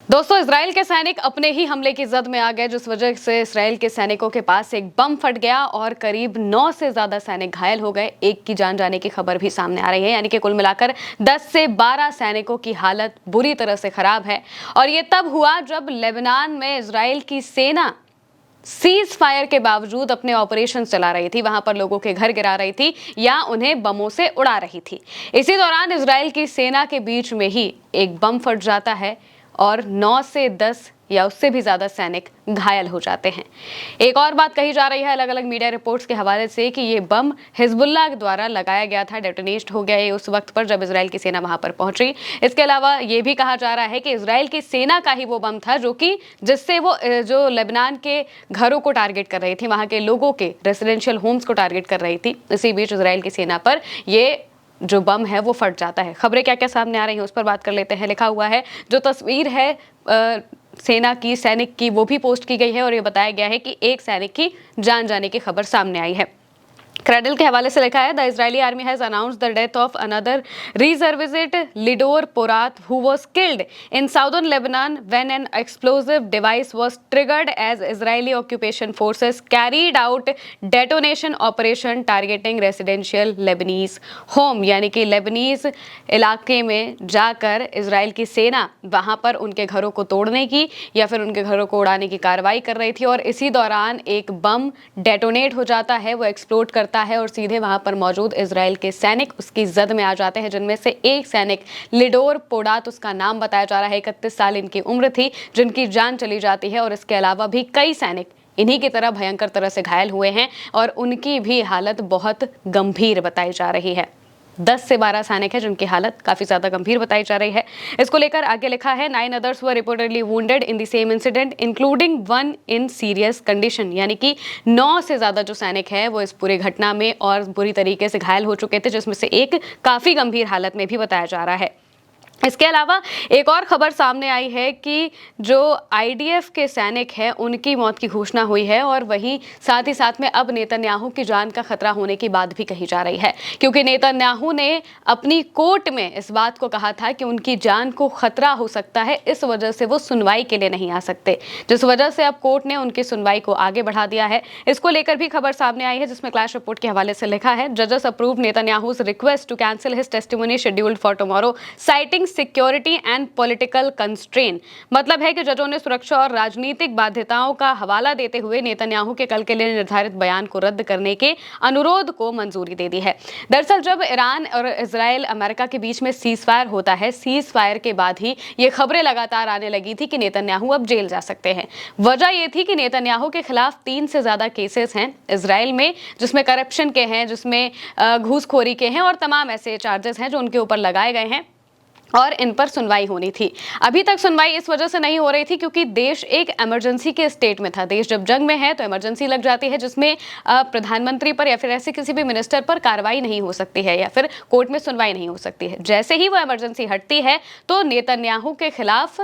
दोस्तों, इजराइल के सैनिक अपने ही हमले की जद में आ गए, जिस वजह से इजराइल के सैनिकों के पास एक बम फट गया और करीब 9 से ज्यादा सैनिक घायल हो गए। एक की जान जाने की खबर भी सामने आ रही है, यानी कि कुल मिलाकर 10 से 12 सैनिकों की हालत बुरी तरह से खराब है। और ये तब हुआ जब लेबनान में इजराइल की सेना सीज फायर के बावजूद अपने ऑपरेशन चला रही थी, वहां पर लोगों के घर गिरा रही थी या उन्हें बमों से उड़ा रही थी। इसी दौरान इजराइल की सेना के बीच में ही एक बम फट जाता है और 9 से 10 या उससे भी ज्यादा सैनिक घायल हो जाते हैं। एक और बात कही जा रही है अलग अलग मीडिया रिपोर्ट्स के हवाले से कि ये बम हिजबुल्लाह द्वारा लगाया गया था, डेटोनेट हो गया ये उस वक्त पर जब इजराइल की सेना वहां पर पहुंची। इसके अलावा ये भी कहा जा रहा है कि इजराइल की सेना का ही वो बम था जिससे वो जो लेबनान के घरों को टारगेट कर रही थी, वहां के लोगों के रेसिडेंशियल होम्स को टारगेट कर रही थी। इसी बीच इजराइल की सेना पर ये जो बम है वो फट जाता है। खबरें क्या क्या सामने आ रही हैं उस पर बात कर लेते हैं। लिखा हुआ है, जो तस्वीर है सेना की, सैनिक की, वो भी पोस्ट की गई है और ये बताया गया है कि एक सैनिक की जान जाने की खबर सामने आई है। क्रेडल के हवाले से लिखा है, the Israeli army has announced the death of another reservist Lidor Porat who was killed in southern Lebanon when an explosive device was triggered as Israeli occupation forces carried out detonation operation targeting residential Lebanese home. यानी कि Lebanese इलाके में जाकर Israel की सेना वहां पर उनके घरों को तोड़ने की या फिर उनके घरों को उड़ाने की कार्रवाई कर रही थी और इसी दौरान एक बम डेटोनेट हो जाता है, वो एक्सप्लोड करता है और सीधे वहां पर मौजूद इजराइल के सैनिक उसकी जद में आ जाते हैं, जिनमें से एक सैनिक लिडोर पोडात, उसका नाम बताया जा रहा है, 31 साल इनकी उम्र थी, जिनकी जान चली जाती है। और इसके अलावा भी कई सैनिक इन्हीं की तरह भयंकर तरह से घायल हुए हैं और उनकी भी हालत बहुत गंभीर बताई जा रही है। 10 से 12 सैनिक है जिनकी हालत काफी ज्यादा गंभीर बताई जा रही है। इसको लेकर आगे लिखा है, 9 others were reportedly wounded in the same incident including one in serious condition। यानी कि 9 से ज्यादा जो सैनिक है वो इस पूरी घटना में और बुरी तरीके से घायल हो चुके थे, जिसमें से एक काफी गंभीर हालत में भी बताया जा रहा है। इसके अलावा एक और खबर सामने आई है कि जो आईडीएफ के सैनिक हैं उनकी मौत की घोषणा हुई है और वहीं साथ ही साथ में अब नेतन्याहू की जान का खतरा होने की बात भी कही जा रही है, क्योंकि नेतन्याहू ने अपनी कोर्ट में इस बात को कहा था कि उनकी जान को खतरा हो सकता है, इस वजह से वो सुनवाई के लिए नहीं आ सकते, जिस वजह से अब कोर्ट ने उनकी सुनवाई को आगे बढ़ा दिया है। इसको लेकर भी खबर सामने आई है, जिसमें क्लैश रिपोर्ट के हवाले से लिखा है, जजेस approve Netanyahu's request to cancel his testimony scheduled for tomorrow citing security and political constraint. मतलब है कि जजों ने सुरक्षा और राजनीतिक बाध्यताओं का हवाला देते हुए नेतन्याहू के कल के लिए निर्धारित बयान को रद्द करने के अनुरोध को मंजूरी दे दी है। दरअसल जब ईरान और इजराइल अमेरिका के बीच में सीज फायर होता है, सीज फायर के बाद ही ये खबरें लगातार आने लगी थी कि नेतन्याहू अब जेल जा सकते हैं। वजह यह थी कि नेतन्याहू के खिलाफ 3 से ज्यादा केसेस हैं इजराइल में, जिसमें करप्शन के हैं, जिसमें घूसखोरी के हैं और तमाम ऐसे चार्जेस हैं जो उनके ऊपर लगाए गए हैं और इन पर सुनवाई होनी थी। अभी तक सुनवाई इस वजह से नहीं हो रही थी क्योंकि देश एक इमरजेंसी के स्टेट में था। देश जब जंग में है तो इमरजेंसी लग जाती है, जिसमें प्रधानमंत्री पर या फिर ऐसे किसी भी मिनिस्टर पर कार्रवाई नहीं हो सकती है या फिर कोर्ट में सुनवाई नहीं हो सकती है। जैसे ही वो इमरजेंसी हटती है तो नेतन्याहू के खिलाफ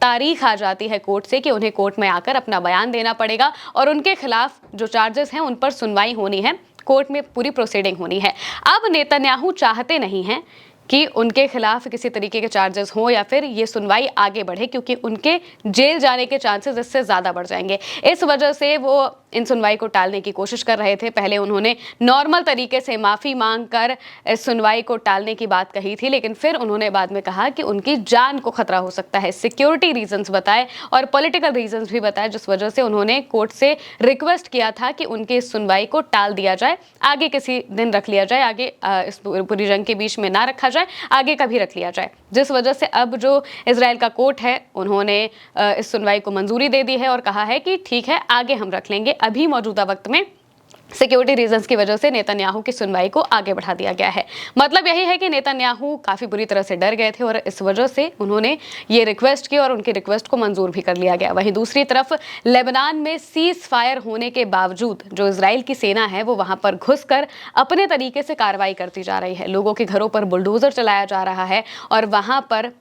तारीख आ जाती है कोर्ट से कि उन्हें कोर्ट में आकर अपना बयान देना पड़ेगा और उनके खिलाफ जो चार्जेस हैं उन पर सुनवाई होनी है, कोर्ट में पूरी प्रोसीडिंग होनी है। अब नेतन्याहू चाहते नहीं हैं कि उनके खिलाफ किसी तरीके के चार्जेस हो या फिर ये सुनवाई आगे बढ़े, क्योंकि उनके जेल जाने के चांसेस इससे ज़्यादा बढ़ जाएंगे। इस वजह से वो इन सुनवाई को टालने की कोशिश कर रहे थे। पहले उन्होंने नॉर्मल तरीके से माफ़ी मांगकर इस सुनवाई को टालने की बात कही थी, लेकिन फिर उन्होंने बाद में कहा कि उनकी जान को खतरा हो सकता है। सिक्योरिटी रीजंस बताए और पॉलिटिकल रीजंस भी बताए, जिस वजह से उन्होंने कोर्ट से रिक्वेस्ट किया था कि उनकी इस सुनवाई को टाल दिया जाए, आगे किसी दिन रख लिया जाए, आगे इस पूरी जंग के बीच में ना रखा जाए, आगे कभी रख लिया जाए। जिस वजह से अब जो इजराइल का कोर्ट है उन्होंने इस सुनवाई को मंजूरी दे दी है और कहा है कि ठीक है, आगे हम रख लेंगे। अभी मौजूदा वक्त में सिक्योरिटी रीजंस की वजह से नेतन्याहू की सुनवाई को आगे बढ़ा दिया गया है। मतलब यही है कि नेतन्याहू काफी बुरी तरह से डर गए थे और इस वजह से उन्होंने ये रिक्वेस्ट की और उनकी रिक्वेस्ट को मंजूर भी कर लिया गया। वहीं दूसरी तरफ लेबनान में सीज फायर होने के बावजूद जो इजराइल की सेना है वो वहां पर घुसकर अपने तरीके से कार्रवाई करती जा रही है। लोगों के घरों पर बुलडोजर चलाया जा रहा है और वहां पर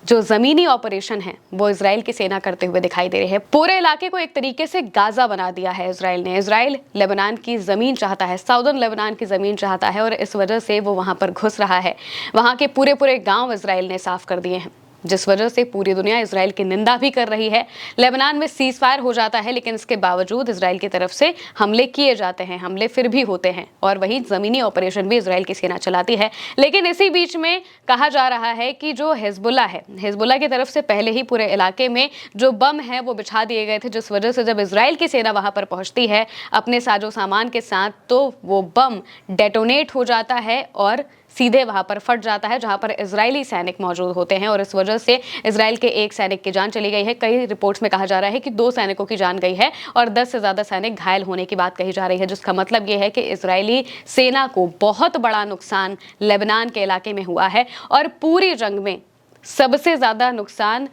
जो जमीनी ऑपरेशन है वो इजराइल की सेना करते हुए दिखाई दे रही है। पूरे इलाके को एक तरीके से गाजा बना दिया है इजराइल ने। इजराइल लेबनान की जमीन चाहता है, साउदर्न लेबनान की जमीन चाहता है और इस वजह से वो वहां पर घुस रहा है। वहां के पूरे गांव इजराइल ने साफ कर दिए हैं। जिस वजह से पूरी दुनिया इजराइल की निंदा भी कर रही है। लेबनान में सीज फायर हो जाता है, लेकिन इसके बावजूद इजराइल की तरफ से हमले किए जाते हैं, हमले फिर भी होते हैं और वही जमीनी ऑपरेशन भी इजराइल की सेना चलाती है। लेकिन इसी बीच में कहा जा रहा है कि जो हिजबुल्ला है, हिजबुल्ला की तरफ से पहले ही पूरे इलाके में जो बम है वो बिछा दिए गए थे, जिस वजह से जब इजराइल की सेना वहां पर पहुंचती है अपने साजो सामान के साथ, तो वो बम डेटोनेट हो जाता है और सीधे वहां पर फट जाता है जहां पर इजरायली सैनिक मौजूद होते हैं और इस वजह से इजराइल के एक सैनिक की जान चली गई है। कई रिपोर्ट्स में कहा जा रहा है कि 2 सैनिकों की जान गई है और 10 से ज्यादा सैनिक घायल होने की बात कही जा रही है, जिसका मतलब यह है कि इजरायली सेना को बहुत बड़ा नुकसान लेबनान के इलाके में हुआ है और पूरी जंग में सबसे ज्यादा नुकसान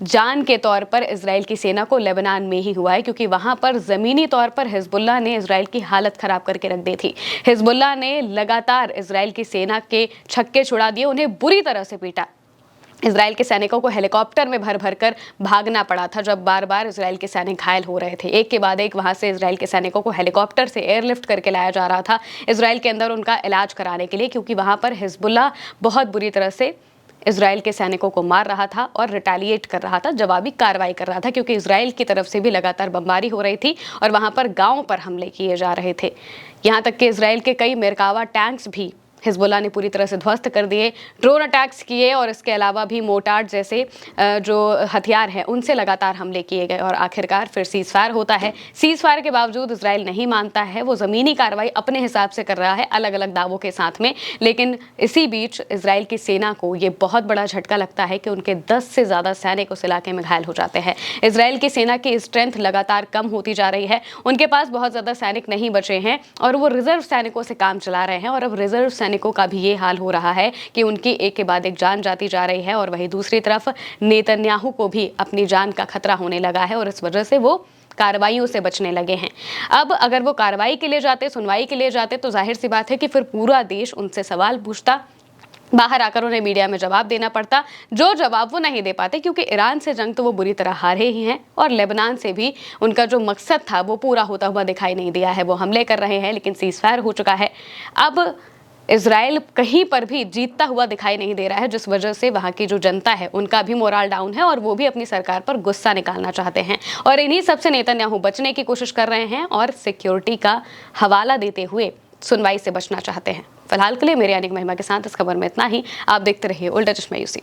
जान के तौर पर इजराइल की सेना को लेबनान में ही हुआ है, क्योंकि वहां पर जमीनी तौर पर हिजबुल्लाह ने इजराइल की हालत खराब करके रख दी थी। हिजबुल्लाह ने लगातार इजराइल की सेना के छक्के छुड़ा दिए, उन्हें बुरी तरह से पीटा। इजराइल के सैनिकों को हेलीकॉप्टर में भर भर कर भागना पड़ा था जब बार बार इजराइल के सैनिक घायल हो रहे थे। एक के बाद एक वहां से इजराइल के सैनिकों को हेलीकॉप्टर से एयरलिफ्ट करके लाया जा रहा था इजराइल के अंदर उनका इलाज कराने के लिए, क्योंकि वहां पर हिजबुल्लाह बहुत बुरी तरह से इजराइल के सैनिकों को मार रहा था और रिटेलिएट कर रहा था, जवाबी कार्रवाई कर रहा था, क्योंकि इजराइल की तरफ से भी लगातार बमबारी हो रही थी और वहां पर गांवों पर हमले किए जा रहे थे। यहां तक कि इजराइल के कई मेरकावा टैंक्स भी हिजबुल्लाह ने पूरी तरह से ध्वस्त कर दिए, ड्रोन अटैक्स किए और इसके अलावा भी मोर्टार जैसे जो हथियार हैं उनसे लगातार हमले किए गए और आखिरकार फिर सीज फायर होता है। सीज फायर के बावजूद इजराइल नहीं मानता है, वो ज़मीनी कार्रवाई अपने हिसाब से कर रहा है अलग अलग दावों के साथ में। लेकिन इसी बीच इजराइल की सेना को ये बहुत बड़ा झटका लगता है कि उनके 10 से ज़्यादा सैनिक उस इलाके में घायल हो जाते हैं। इजराइल की सेना की स्ट्रेंथ लगातार कम होती जा रही है, उनके पास बहुत ज़्यादा सैनिक नहीं बचे हैं और वो रिजर्व सैनिकों से काम चला रहे हैं और अब रिजर्व सैनिकों का भी ये हाल हो रहा है कि उनकी एक के बाद एक जान जाती जा रही है और वहीं दूसरी तरफ नेतन्याहू को भी अपनी जान का खतरा होने लगा है और इस वजह से वो कार्रवाइयों से बचने लगे हैं। अब अगर वो कार्रवाई के लिए जाते, सुनवाई के लिए जाते, तो जाहिर सी बात है कि फिर पूरा देश उनसे सवाल पूछता, बाहर आकर उन्हें मीडिया में जवाब देना पड़ता, जो जवाब वो नहीं दे पाते, क्योंकि ईरान से जंग तो वो बुरी तरह हारे ही हैं और लेबनान से भी उनका जो मकसद था वो पूरा होता हुआ दिखाई नहीं दिया है। वो हमले कर रहे हैं लेकिन सीज फायर हो चुका है। अब इजराइल कहीं पर भी जीतता हुआ दिखाई नहीं दे रहा है, जिस वजह से वहां की जो जनता है उनका भी मोरल डाउन है और वो भी अपनी सरकार पर गुस्सा निकालना चाहते हैं और इन्हीं सबसे नेतन्याहू बचने की कोशिश कर रहे हैं और सिक्योरिटी का हवाला देते हुए सुनवाई से बचना चाहते हैं। फिलहाल के लिए मेरे यानी महिमा के साथ इस खबर में इतना ही। आप देखते रहिए उल्टा चश्मा यूसी।